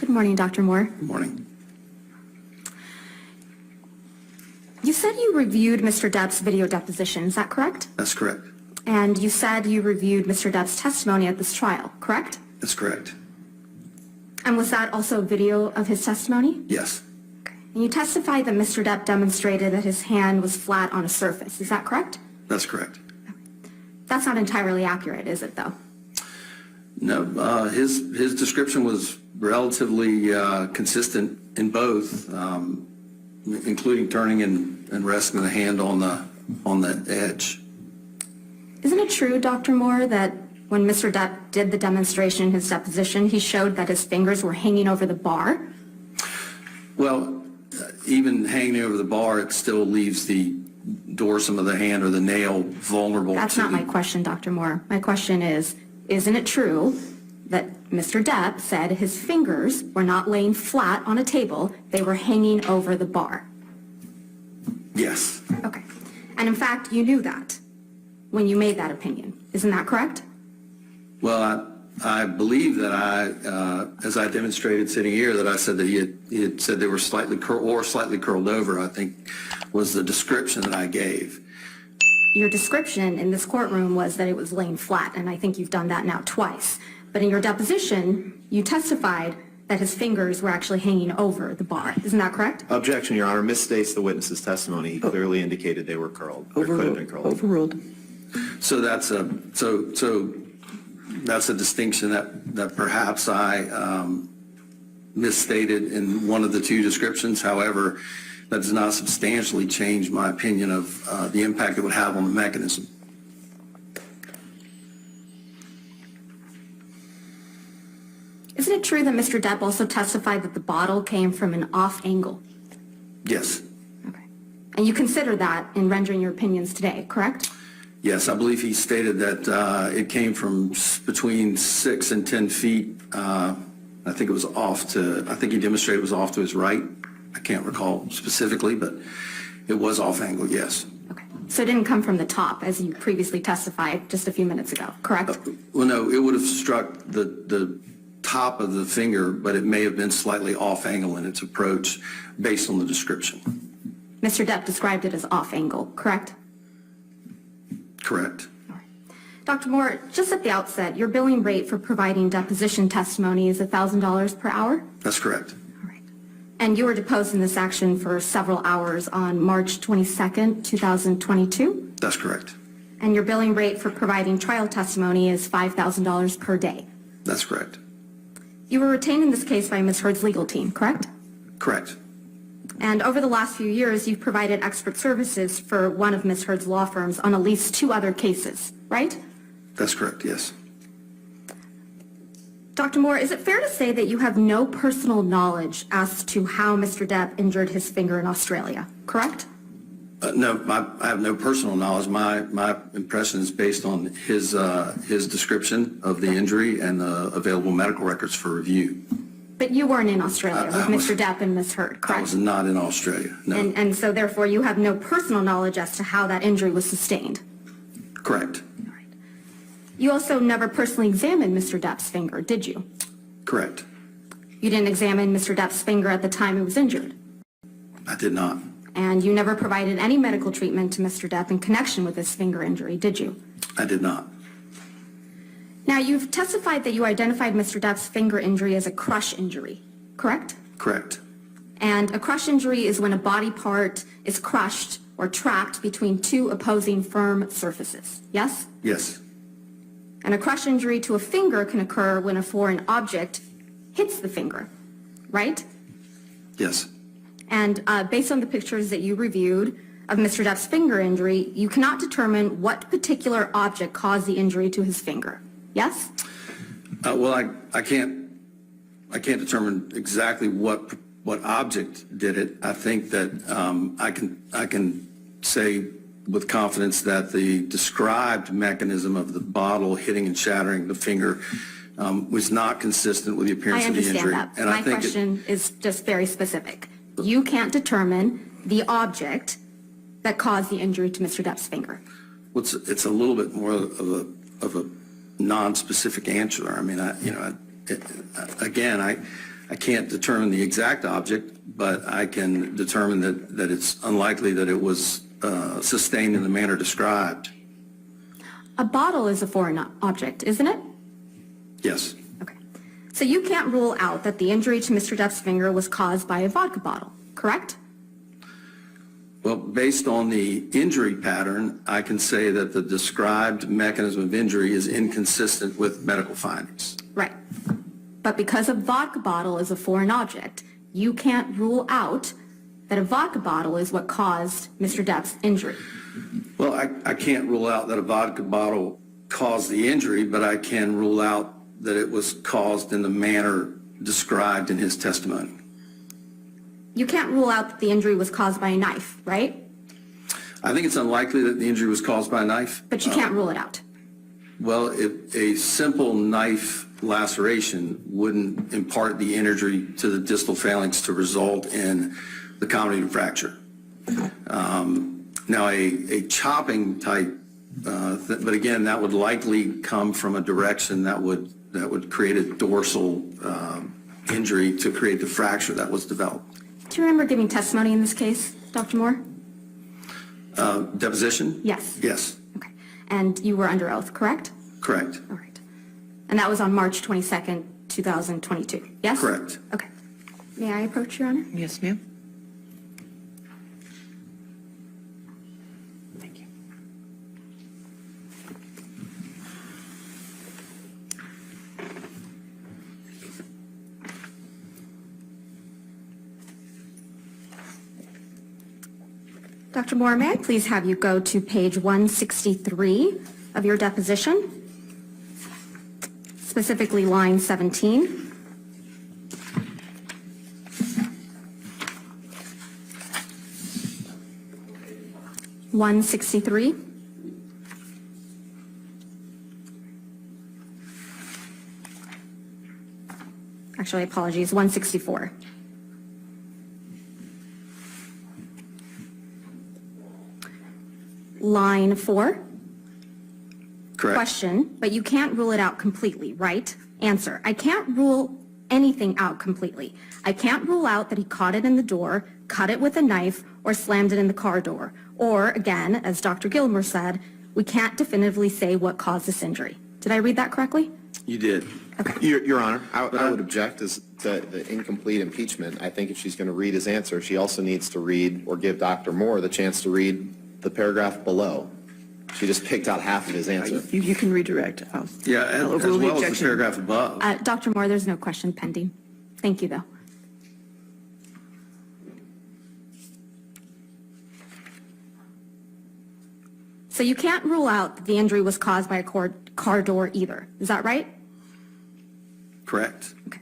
Good morning, Dr. Moore. Good morning. You said you reviewed Mr. Depp's video deposition, is that correct? That's correct. And you said you reviewed Mr. Depp's testimony at this trial, correct? That's correct. And was that also a video of his testimony? Yes. And you testified that Mr. Depp demonstrated that his hand was flat on a surface, is that correct? That's correct. That's not entirely accurate, is it, though? No, his description was relatively consistent in both, including turning and resting the hand on the edge. Isn't it true, Dr. Moore, that when Mr. Depp did the demonstration in his deposition, he showed that his fingers were hanging over the bar? Well, even hanging over the bar, it still leaves the dorsum of the hand or the nail vulnerable. That's not my question, Dr. Moore. My question is, isn't it true that Mr. Depp said his fingers were not laying flat on a table, they were hanging over the bar? Yes. Okay. And in fact, you knew that when you made that opinion. Isn't that correct? Well, I believe that as I demonstrated sitting here, that I said that he had said they were slightly curled over, I think was the description that I gave. Your description in this courtroom was that it was laying flat, and I think you've done that now twice. But in your deposition, you testified that his fingers were actually hanging over the bar. Isn't that correct? Objection, Your Honor. Misstates the witness's testimony. He clearly indicated they were curled. Or could have been curled. Overruled. So that's a distinction that perhaps I misstated in one of the two descriptions. However, that does not substantially change my opinion of the impact it would have on the mechanism. Isn't it true that Mr. Depp also testified that the bottle came from an off angle? Yes. Okay. And you consider that in rendering your opinions today, correct? Yes, I believe he stated that it came from between 6 and 10 feet. I think it was I think he demonstrated it was off to his right. I can't recall specifically, but it was off angle, yes. Okay. So it didn't come from the top, as you previously testified just a few minutes ago, correct? Well, no, it would have struck the top of the finger, but it may have been slightly off angle in its approach based on the description. Mr. Depp described it as off angle, correct? Correct. All right. Dr. Moore, just at the outset, your billing rate for providing deposition testimony is $1,000 per hour? That's correct. All right. And you were deposed in this action for several hours on March 22nd, 2022? That's correct. And your billing rate for providing trial testimony is $5,000 per day? That's correct. You were retained in this case by Ms. Heard's legal team, correct? Correct. And over the last few years, you've provided expert services for one of Ms. Heard's law firms on at least 2 other cases, right? That's correct, yes. Dr. Moore, is it fair to say that you have no personal knowledge as to how Mr. Depp injured his finger in Australia, correct? No, I have no personal knowledge. My impression is based on his description of the injury and the available medical records for review. But you weren't in Australia with Mr. Depp and Ms. Heard, correct? I was not in Australia, no. And so therefore you have no personal knowledge as to how that injury was sustained? Correct. All right. You also never personally examined Mr. Depp's finger, did you? Correct. You didn't examine Mr. Depp's finger at the time it was injured? I did not. And you never provided any medical treatment to Mr. Depp in connection with his finger injury, did you? I did not. Now, you've testified that you identified Mr. Depp's finger injury as a crush injury, correct? Correct. And a crush injury is when a body part is crushed or trapped between 2 opposing firm surfaces, yes? Yes. And a crush injury to a finger can occur when a foreign object hits the finger, right? Yes. And based on the pictures that you reviewed of Mr. Depp's finger injury, you cannot determine what particular object caused the injury to his finger, yes? Well, I can't determine exactly what object did it. I think that I can say with confidence that the described mechanism of the bottle hitting and shattering the finger was not consistent with the appearance of the injury. I understand that. My question is just very specific. You can't determine the object that caused the injury to Mr. Depp's finger. Well, it's a little bit more of a non-specific answer. I mean, again, I can't determine the exact object, but I can determine that it's unlikely that it was sustained in the manner described. A bottle is a foreign object, isn't it? Yes. Okay. So you can't rule out that the injury to Mr. Depp's finger was caused by a vodka bottle, correct? Well, based on the injury pattern, I can say that the described mechanism of injury is inconsistent with medical findings. Right. But because a vodka bottle is a foreign object, you can't rule out that a vodka bottle is what caused Mr. Depp's injury. Well, I can't rule out that a vodka bottle caused the injury, but I can rule out that it was caused in the manner described in his testimony. You can't rule out that the injury was caused by a knife, right? I think it's unlikely that the injury was caused by a knife. But you can't rule it out. Well, if a simple knife laceration wouldn't impart the injury to the distal phalanx to result in the comminuted fracture. Now, a chopping type, but again, that would likely come from a direction that would create a dorsal injury to create the fracture that was developed. Do you remember giving testimony in this case, Dr. Moore? Deposition? Yes. Yes, Okay. And you were under oath, correct? correct. All right. And that was on March 22nd, 2022, yes? Correct. Okay. May I approach, Your Honor? Yes, ma'am. Thank you. Dr. Moore, may I please have you go to page 163 of your deposition, specifically line 17. (163). Actually, apologies, 164. Line 4. Correct. Question, but you can't rule it out completely, right? Answer, I can't rule anything out completely. I can't rule out that he caught it in the door, cut it with a knife, or slammed it in the car door. Or, again, as Dr. Gilmer said, we can't definitively say what caused this injury. Did I read that correctly? You did. Your Honor, I would object as the incomplete impeachment. I think if she's going to read his answer, she also needs to read or give Dr. Moore the chance to read the paragraph below. She just picked out half of his answer. You can redirect. Yeah, I'll as overrule the well as the objection. paragraph above. Dr. Moore, there's no question pending. Thank you, though. So you can't rule out that the injury was caused by a car door either. Is that right? Correct. Okay.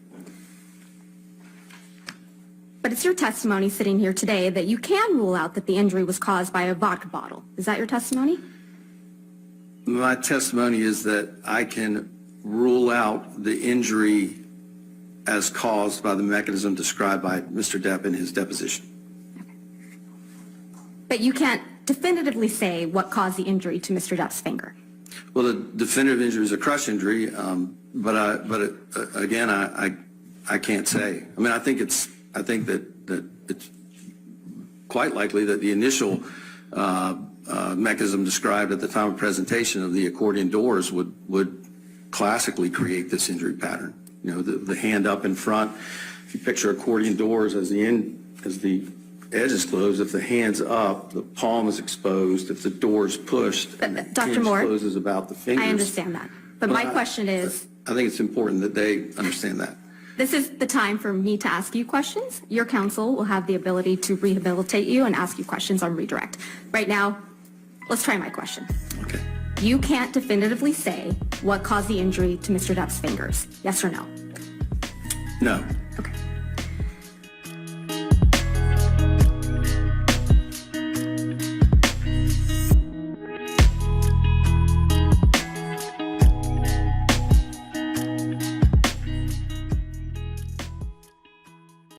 But it's your testimony sitting here today that you can rule out that the injury was caused by a vodka bottle. Is that your testimony? My testimony is that I can rule out the injury as caused by the mechanism described by Mr. Depp in his deposition. But you can't definitively say what caused the injury to Mr. Depp's finger. Well, the definitive injury is a crush injury, again, I can't say. I mean, I think that it's quite likely that the initial mechanism described at the time of presentation of the accordion doors would classically create this injury pattern. You know, the hand up in front. If you picture accordion doors as the edge is closed, if the hand's up, the palm is exposed. If the door's pushed, But, the Dr. hinge Moore, closes about the fingers. I understand that. But my question is, I think it's important that they understand that. this is the time for me to ask you questions. Your counsel will have the ability to rehabilitate you and ask you questions on redirect. Right now, let's try my question. Okay. You can't definitively say what caused the injury to Mr. Depp's fingers. Yes or no? No. Okay.